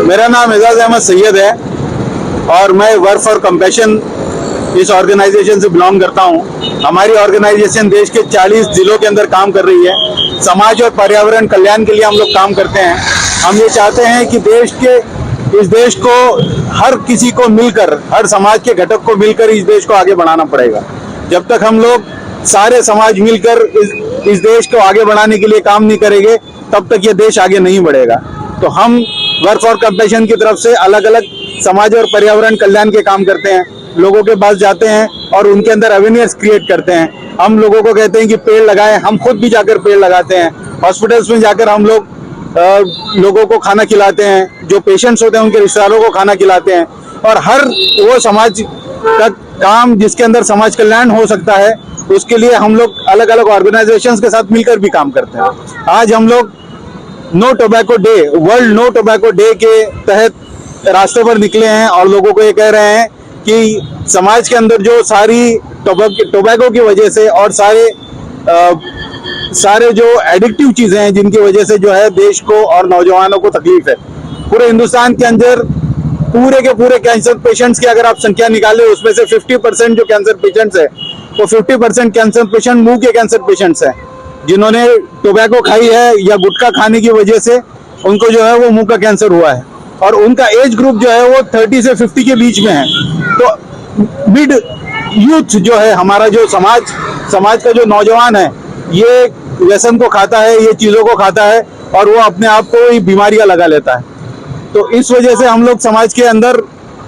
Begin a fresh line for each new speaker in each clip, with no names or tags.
मेरा नाम एजाज अहमद सैयद है और मैं वर्क फॉर कंपैशन इस ऑर्गेनाइजेशन से बिलोंग करता हूं। हमारी ऑर्गेनाइजेशन देश के 40 जिलों के अंदर काम कर रही है। समाज और पर्यावरण कल्याण के लिए हम लोग काम करते हैं। हम ये चाहते हैं कि इस देश को हर किसी को मिलकर, हर समाज के घटक को मिलकर इस देश को आगे बढ़ाना पड़ेगा। जब तक हम लोग सारे समाज मिलकर इस देश को आगे बढ़ाने के लिए काम नहीं करेंगे, तब तक ये देश आगे नहीं बढ़ेगा। तो हम वर्क फॉर कंपैशन की तरफ से अलग अलग समाज और पर्यावरण कल्याण के काम करते हैं। लोगों के पास जाते हैं और उनके अंदर अवेयरनेस क्रिएट करते हैं। हम लोगों को कहते हैं कि पेड़ लगाएं, हम खुद भी जाकर पेड़ लगाते हैं। हॉस्पिटल्स में जाकर हम लोग लोगों को खाना खिलाते हैं, जो पेशेंट्स होते हैं उनके रिश्तेदारों को खाना खिलाते हैं। और हर वो समाज का काम जिसके अंदर समाज कल्याण हो सकता है, उसके लिए हम लोग अलग अलग ऑर्गेनाइजेशंस के साथ मिलकर भी काम करते हैं। आज हम लोग no tobacco day, world no tobacco day के तहत रास्ते पर निकले हैं और लोगों को ये कह रहे हैं कि समाज के अंदर जो सारी टोबैको की वजह से और सारे जो एडिक्टिव चीजें हैं जिनकी वजह से जो है देश को और नौजवानों को तकलीफ है। पूरे हिंदुस्तान के अंदर पूरे के पूरे कैंसर पेशेंट्स की अगर आप संख्या निकालें, उसमें से 50% जो कैंसर पेशेंट्स है, वो 50% कैंसर पेशेंट मुंह के कैंसर पेशेंट्स हैं, जिन्होंने टोबैको खाई है या गुटखा खाने की वजह से उनको जो है वो मुंह का कैंसर हुआ है। और उनका एज ग्रुप जो है वो 30 से 50 के बीच में है। तो मिड यूथ जो है हमारा, जो समाज का जो नौजवान है, ये व्यसन को खाता है, ये चीजों को खाता है और वो अपने आप को ही बीमारियां लगा लेता है। तो इस वजह से हम लोग समाज के अंदर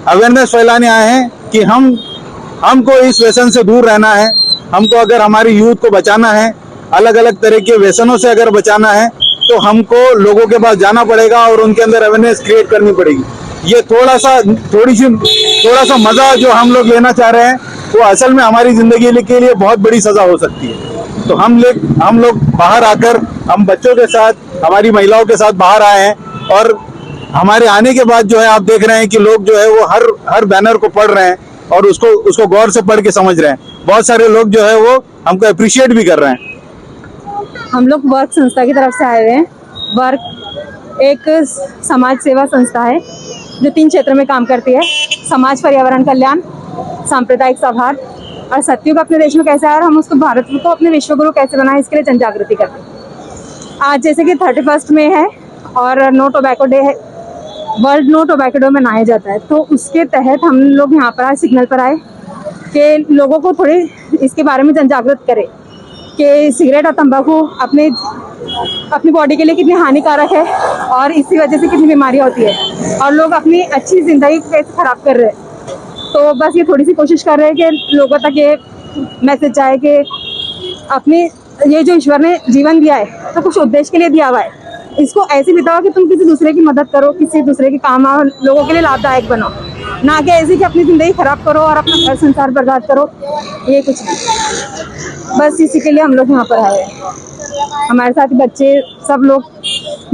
अवेयरनेस फैलाने आए हैं कि हमको इस व्यसन से दूर रहना है। हमको अगर हमारी यूथ को बचाना है, अलग अलग तरह के व्यसनों से अगर बचाना है, तो हमको लोगों के पास जाना पड़ेगा और उनके अंदर अवेयरनेस क्रिएट करनी पड़ेगी। ये थोड़ा सा मजा जो हम लोग लेना चाह रहे हैं, वो असल में हमारी जिंदगी के लिए बहुत बड़ी सजा हो सकती है। तो हम लोग बाहर आकर, हम बच्चों के साथ, हमारी महिलाओं के साथ बाहर आए हैं और हमारे आने के बाद जो है आप देख रहे हैं कि लोग जो है वो हर बैनर को पढ़ रहे हैं और उसको गौर से पढ़ के समझ रहे हैं। बहुत सारे लोग जो है वो हमको अप्रिशिएट भी कर रहे हैं।
हम लोग वर्क संस्था की तरफ से आए हुए हैं। वर्क एक समाज सेवा संस्था है जो 3 क्षेत्र में काम करती है: समाज, पर्यावरण कल्याण, सांप्रदायिक सौहार्द और सत्युग अपने देश में कैसे आए और हम उसको, भारत को अपने विश्व गुरु कैसे बनाए, इसके लिए जन जागृति करते हैं। आज जैसे कि 31 मई है और नो टोबैको डे है, वर्ल्ड नो टोबैको डे मनाया जाता है, तो उसके तहत हम लोग यहाँ पर आए, सिग्नल पर आए कि लोगों को थोड़ी इसके बारे में जन जागृत करें कि सिगरेट और तंबाकू अपनी बॉडी के लिए कितनी हानिकारक है और इसी वजह से कितनी बीमारियां होती है और लोग अपनी अच्छी ज़िंदगी कैसे ख़राब कर रहे हैं। तो बस ये थोड़ी सी कोशिश कर रहे हैं कि लोगों तक ये मैसेज जाए कि अपनी ये जो ईश्वर ने जीवन दिया है तो कुछ उद्देश्य के लिए दिया हुआ है, इसको ऐसे बिताओ कि तुम किसी दूसरे की मदद करो, किसी दूसरे के काम आओ, लोगों के लिए लाभदायक बनो, ना कि ऐसे कि अपनी ज़िंदगी ख़राब करो और अपना घर संसार बर्बाद करो। ये कुछ नहीं, बस इसी के लिए हम लोग यहाँ पर आए हैं। हमारे साथ बच्चे सब लोग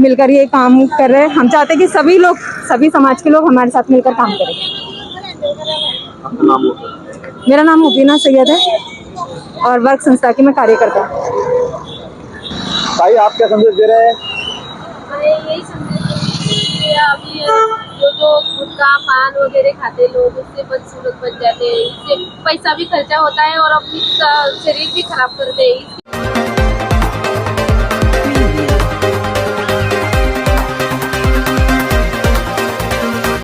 मिलकर ये काम कर रहे हैं। हम चाहते हैं कि सभी समाज के लोग हमारे साथ मिलकर काम करें। मेरा नाम मुबीना सैयद है और वर्क संस्था की मैं कार्यकर्ता हूँ।
भाई, आप क्या संदेश दे रहे हैं?
यही संदेश कि अभी जो गुटखा पान वगैरह खाते लोग, उससे बच जाते हैं, इससे पैसा भी खर्चा होता है और अपनी शरीर भी खराब करते हैं।